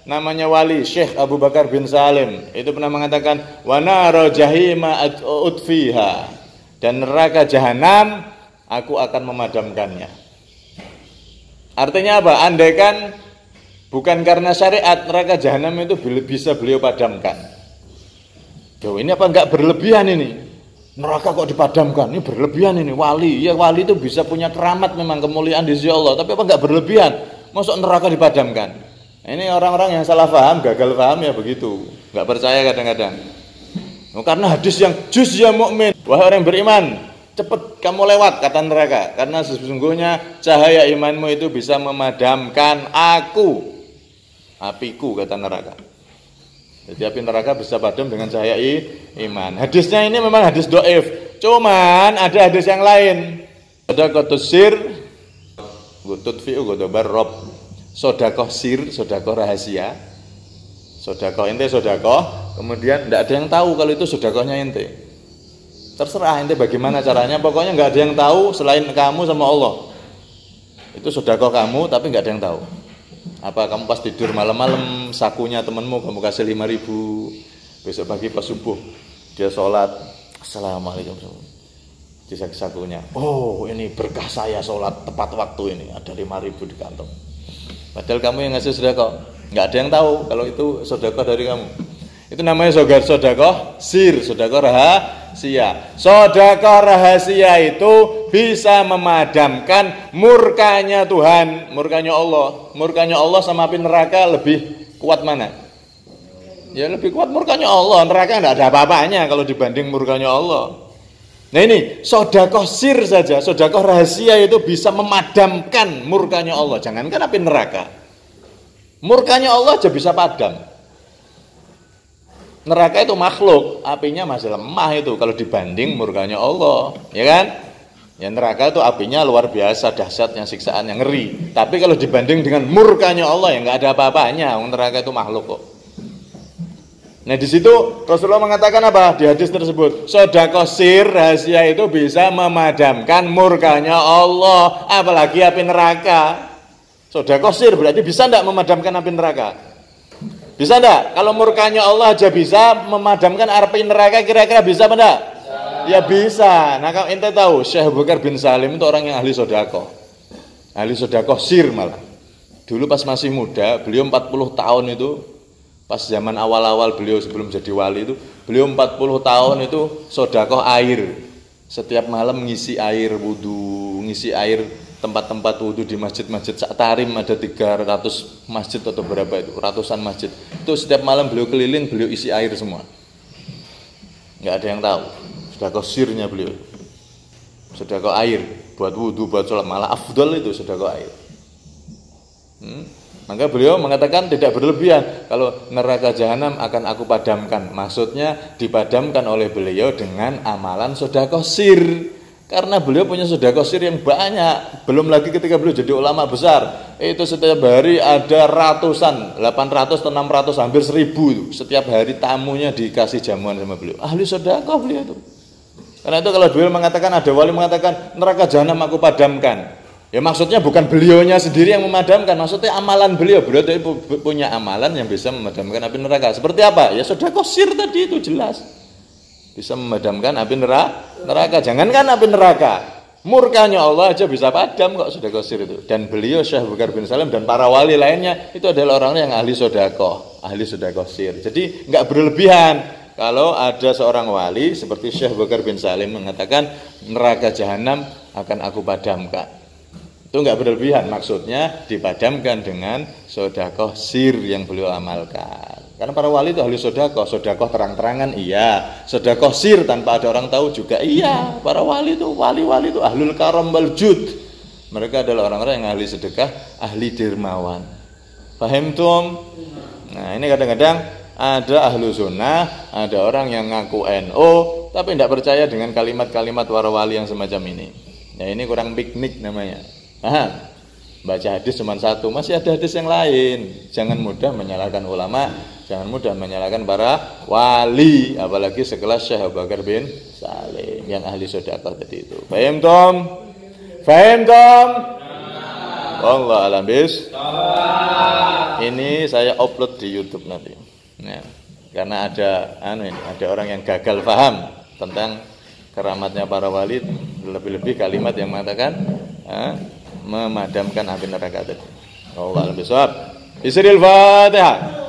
namanya wali Syekh Abu Bakar bin Salim itu pernah mengatakan wa nara jahima utfiha, dan neraka jahanam aku akan memadamkannya. Artinya apa? Andaikan bukan karena syariat, neraka jahanam itu bisa beliau padamkan. Jauh ini apa enggak berlebihan ini? Neraka kok dipadamkan? Ini berlebihan ini. Wali, ya wali itu bisa punya keramat memang, kemuliaan di sisi Allah, tapi apa enggak berlebihan? Masuk neraka dipadamkan? Ini orang-orang yang salah paham, gagal paham ya begitu. Enggak percaya kadang-kadang. Karena hadis yang juz ya mukmin, wahai orang yang beriman, cepat kamu lewat kata neraka, karena sesungguhnya cahaya imanmu itu bisa memadamkan apiku kata neraka. Jadi api neraka bisa padam dengan cahaya iman. Hadisnya ini memang hadis dhaif, cuman ada hadis yang lain. Sedaqatus sir gututfi'u ghadabar rabb. Sedekah sir, sedekah rahasia. Sedekah ente sedekah, kemudian tidak ada yang tahu kalau itu sedekahnya ente. Terserah ente bagaimana caranya, pokoknya nggak ada yang tahu selain kamu sama Allah. Itu sedekah kamu, tapi nggak ada yang tahu. Apa kamu pas tidur malam-malam sakunya temanmu kamu kasih 5.000, besok pagi pas subuh dia sholat assalamualaikum di sakunya, oh ini berkah saya sholat tepat waktu ini, ada 5.000 di kantong. Padahal kamu yang ngasih sedekah, nggak ada yang tahu kalau itu sedekah dari kamu. Itu namanya sedekah sir, sedekah rahasia. Sedekah rahasia itu bisa memadamkan murkanya Tuhan, murkanya Allah. Murkanya Allah sama api neraka lebih kuat mana? Ya lebih kuat murkanya Allah. Neraka enggak ada apa-apanya kalau dibanding murkanya Allah. Nah ini sedekah sir saja, sedekah rahasia itu bisa memadamkan murkanya Allah. Jangankan api neraka, murkanya Allah aja bisa padam. Neraka itu makhluk, apinya masih lemah itu kalau dibanding murkanya Allah, ya kan? Ya neraka itu apinya luar biasa dahsyatnya, siksaan yang ngeri. Tapi kalau dibanding dengan murkanya Allah ya nggak ada apa-apanya. Neraka itu makhluk kok. Nah di situ Rasulullah mengatakan apa di hadis tersebut? Sedekah sir rahasia itu bisa memadamkan murkanya Allah, apalagi api neraka. Sedekah sir berarti bisa enggak memadamkan api neraka? Bisa enggak? Kalau murkanya Allah aja bisa memadamkan api neraka, kira-kira bisa apa enggak? Ya bisa. Nah kalau ente tahu Syekh Abu Bakar bin Salim itu orang yang ahli sedekah. Ahli sedekah sir malah. Dulu pas masih muda, beliau 40 tahun itu, pas zaman awal-awal beliau sebelum jadi wali itu, beliau 40 tahun itu sedekah air. Setiap malam ngisi air wudu, ngisi air tempat-tempat wudu di masjid-masjid. Sak Tarim ada 300 masjid atau berapa itu, ratusan masjid. Itu setiap malam beliau keliling, beliau isi air semua. Enggak ada yang tahu. Sedekah sirnya beliau. Sedekah air buat wudu, buat sholat, malah afdal itu sedekah air. Maka beliau mengatakan tidak berlebihan kalau neraka jahanam akan aku padamkan. Maksudnya dipadamkan oleh beliau dengan amalan sedekah sir. Karena beliau punya sedekah sir yang banyak. Belum lagi ketika beliau jadi ulama besar, itu setiap hari ada ratusan, 800 atau 600, hampir 1000 itu. Setiap hari tamunya dikasih jamuan sama beliau. Ahli sedekah beliau itu. Karena itu kalau beliau mengatakan, ada wali mengatakan neraka jahanam aku padamkan, ya maksudnya bukan beliaunya sendiri yang memadamkan, maksudnya amalan beliau punya amalan yang bisa memadamkan api neraka. Seperti apa? Ya sedekah sir tadi itu jelas bisa memadamkan api neraka. Jangankan api neraka, murkanya Allah aja bisa padam kok sedekah sir itu. Dan beliau Syekh Abu Bakar bin Salim dan para wali lainnya itu adalah orang yang ahli sedekah sir. Jadi enggak berlebihan kalau ada seorang wali seperti Syekh Abu Bakar bin Salim mengatakan neraka jahanam akan aku padamkan. Itu enggak berlebihan, maksudnya dipadamkan dengan sedekah sir yang beliau amalkan. Karena para wali itu ahli sedekah terang-terangan iya, sedekah sir tanpa ada orang tahu juga iya. Para wali itu ahlul karam wal jud. Mereka adalah orang-orang yang ahli sedekah, ahli dermawan. Paham tum? Nah, ini kadang-kadang ada ahlu sunnah, ada orang yang ngaku NU tapi tidak percaya dengan kalimat-kalimat para wali yang semacam ini. Ya ini kurang piknik namanya. Baca hadis cuma satu, masih ada hadis yang lain. Jangan mudah menyalahkan ulama, jangan mudah menyalahkan para wali, apalagi sekelas Syekh Abu Bakar bin Salim yang ahli sedekah tadi itu. Paham tom? Paham tom? Allah alam bis. ini saya upload di YouTube nanti. Ya, karena ada orang yang gagal paham tentang keramatnya para wali, lebih-lebih kalimat yang mengatakan memadamkan api neraka tadi. Allah lebih suap. Bismillahirrahmanirrahim.